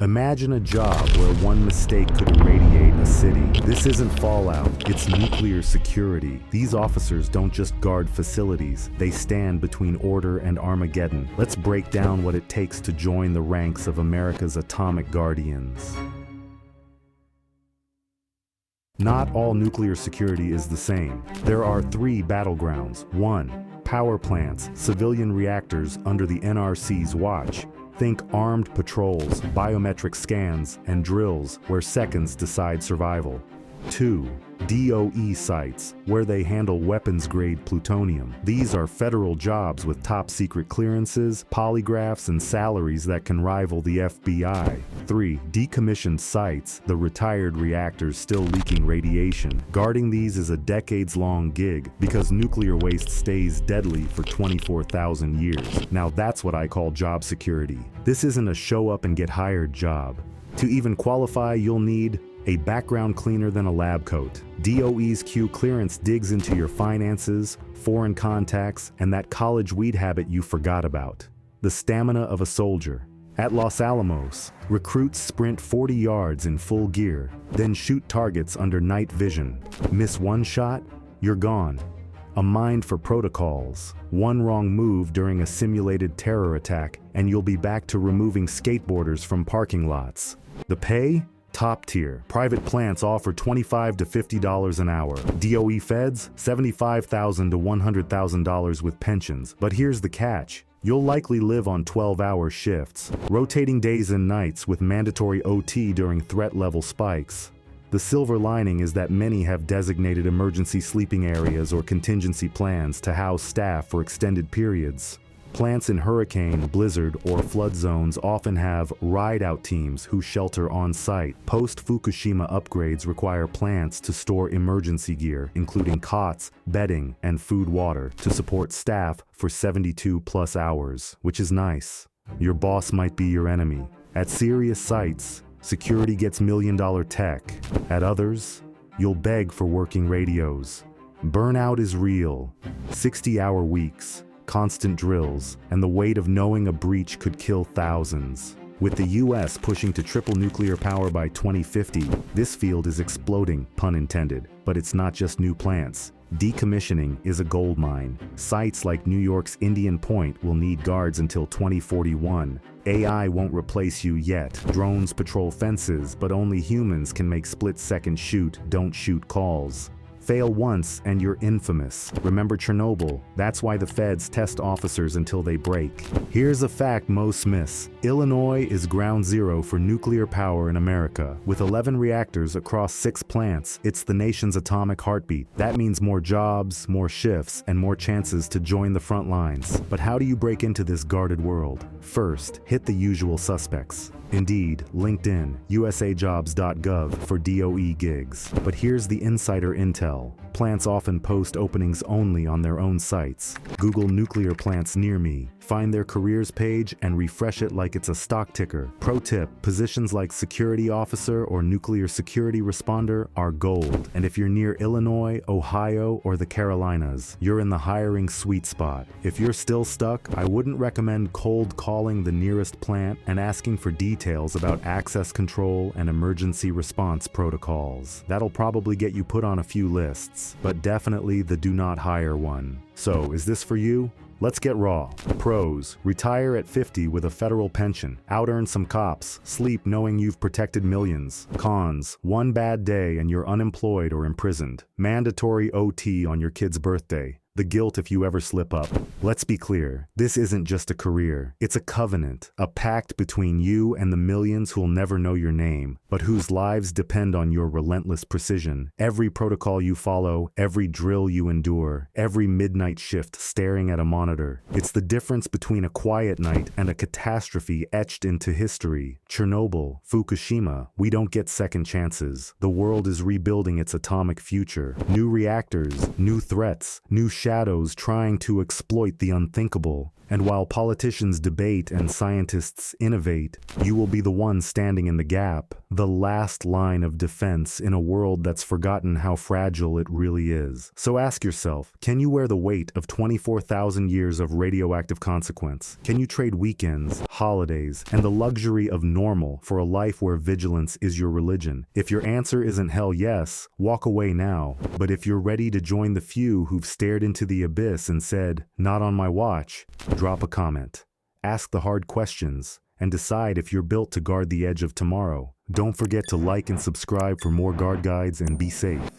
Imagine a job where one mistake could irradiate a city. This isn't Fallout, it's nuclear security. These officers don't just guard facilities, they stand between order and Armageddon. Let's break down what it takes to join the ranks of America's atomic guardians. Not all nuclear security is the same. There are three battlegrounds. 1. Power plants, civilian reactors under the NRC's watch. Think armed patrols, biometric scans, and drills where seconds decide survival. 2. DOE sites, where they handle weapons-grade plutonium. These are federal jobs with top-secret clearances, polygraphs, and salaries that can rival the FBI. 3. Decommissioned sites, the retired reactors still leaking radiation. Guarding these is a decades-long gig because nuclear waste stays deadly for 24,000 years. Now that's what I call job security. This isn't a show-up-and-get-hired job. To even qualify, you'll need a background cleaner than a lab coat. DOE's Q clearance digs into your finances, foreign contacts, and that college weed habit you forgot about. The stamina of a soldier. At Los Alamos, recruits sprint 40 yards in full gear, then shoot targets under night vision. Miss one shot, you're gone. A mind for protocols. One wrong move during a simulated terror attack, and you'll be back to removing skateboarders from parking lots. The pay? Top tier. Private plants offer $25 to $50 an hour. DOE feds, $75,000 to $100,000 with pensions. But here's the catch. You'll likely live on 12-hour shifts, rotating days and nights with mandatory OT during threat level spikes. The silver lining is that many have designated emergency sleeping areas or contingency plans to house staff for extended periods. Plants in hurricane, blizzard, or flood zones often have ride-out teams who shelter on-site. Post-Fukushima upgrades require plants to store emergency gear, including cots, bedding, and food water, to support staff for 72+ hours, which is nice. Your boss might be your enemy. At serious sites, security gets million-dollar tech. At others, you'll beg for working radios. Burnout is real. 60-hour weeks, constant drills, and the weight of knowing a breach could kill thousands. With the US pushing to triple nuclear power by 2050, this field is exploding, pun intended. But it's not just new plants. Decommissioning is a goldmine. Sites like New York's Indian Point will need guards until 2041. AI won't replace you yet. Drones patrol fences, but only humans can make split-second shoot, don't shoot calls. Fail once and you're infamous. Remember Chernobyl? That's why the feds test officers until they break. Here's a fact most miss. Illinois is ground zero for nuclear power in America. With 11 reactors across 6 plants, it's the nation's atomic heartbeat. That means more jobs, more shifts, and more chances to join the front lines. But how do you break into this guarded world? First, hit the usual suspects. Indeed, LinkedIn, usajobs.gov for DOE gigs. But here's the insider intel. Plants often post openings only on their own sites. Google nuclear plants near me, find their careers page, and refresh it like it's a stock ticker. Pro tip, positions like security officer or nuclear security responder are gold. And if you're near Illinois, Ohio, or the Carolinas, you're in the hiring sweet spot. If you're still stuck, I wouldn't recommend cold calling the nearest plant and asking for details about access control and emergency response protocols. That'll probably get you put on a few lists, but definitely the do not hire one. So, is this for you? Let's get raw. Pros: retire at 50 with a federal pension. Out-earn some cops. Sleep knowing you've protected millions. Cons: one bad day and you're unemployed or imprisoned. Mandatory OT on your kid's birthday. The guilt if you ever slip up. Let's be clear, this isn't just a career. It's a covenant, a pact between you and the millions who'll never know your name, but whose lives depend on your relentless precision. Every protocol you follow, every drill you endure, every midnight shift staring at a monitor. It's the difference between a quiet night and a catastrophe etched into history. Chernobyl, Fukushima, we don't get second chances. The world is rebuilding its atomic future. New reactors, new threats, new shadows trying to exploit the unthinkable. And while politicians debate and scientists innovate, you will be the one standing in the gap, the last line of defense in a world that's forgotten how fragile it really is. So ask yourself, can you wear the weight of 24,000 years of radioactive consequence? Can you trade weekends, holidays, and the luxury of normal for a life where vigilance is your religion? If your answer isn't hell yes, walk away now. But if you're ready to join the few who've stared into the abyss and said, "Not on my watch," drop a comment. Ask the hard questions and decide if you're built to guard the edge of tomorrow. Don't forget to like and subscribe for more guard guides, and be safe.